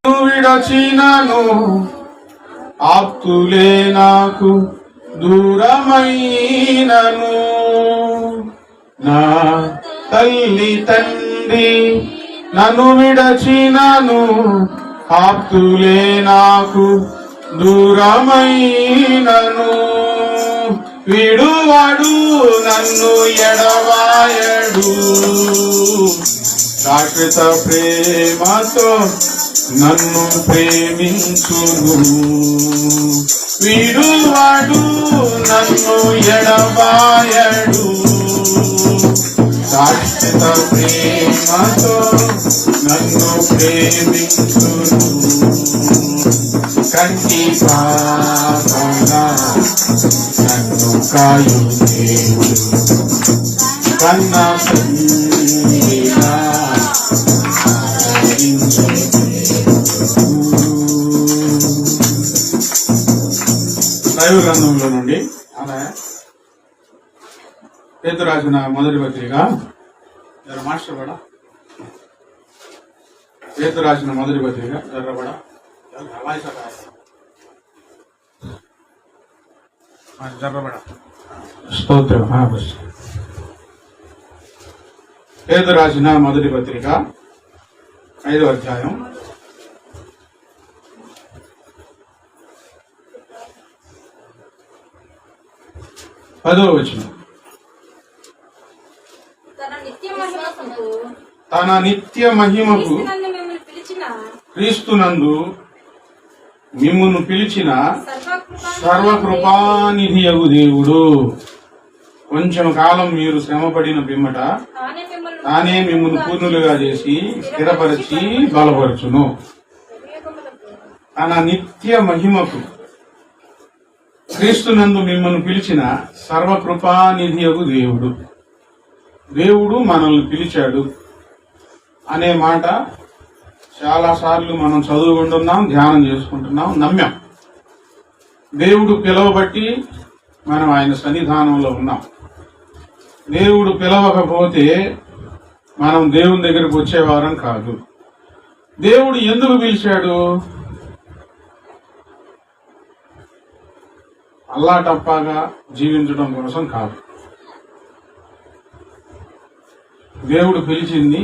విడచినను ఆప్తులే నాకు దూరమైనను, నా తల్లి తండ్రి నన్ను విడచినను ఆప్తులే నాకు దూరమైనను, విడువాడు నన్ను ఎడవాయడు, శాశ్వత ప్రేమతో నన్ను ప్రేమించును, విడువాడు నన్ను ఎడబాయడు, శాశ్వత ప్రేమతో నన్ను ప్రేమించును, కంటి పాపగా నన్ను కాయు దేవుడు, కన్న తండ్రిగా దైవ గ్రంథంలో నుండి పేతురు రాసిన మొదటి పత్రిక మాస్టర్ కూడా పేతురు రాసిన మొదటి పత్రిక స్తోత్రం. పేతురు రాసిన మొదటి పత్రిక 5వ అధ్యాయం 10వ వచనం. తన నిత్య మహిమకు క్రీస్తునందు మిమ్మును పిలిచిన సర్వకృపానిధియగు దేవుడు కొంచెం కాలం మీరు శ్రమపడిన పిమ్మట తానే మిమ్మును పూర్ణులుగా చేసి స్థిరపరిచి బలపరచును. తన నిత్య మహిమకు క్రీస్తునందు మిమ్మల్ని పిలిచిన సర్వకృపానిధియగు దేవుడు, దేవుడు మనల్ని పిలిచాడు అనే మాట చాలాసార్లు మనం చదువుకుంటున్నాం, ధ్యానం చేసుకుంటున్నాం, నమ్మాం. దేవుడు పిలవబట్టి మనం ఆయన సన్నిధానంలో ఉన్నాం. దేవుడు పిలవకపోతే మనం దేవుని దగ్గరికి వచ్చేవారం కాదు. దేవుడు ఎందుకు పిలిచాడు? అల్లాటప్పాగా జీవించడం కోసం కాదు. దేవుడు పిలిచింది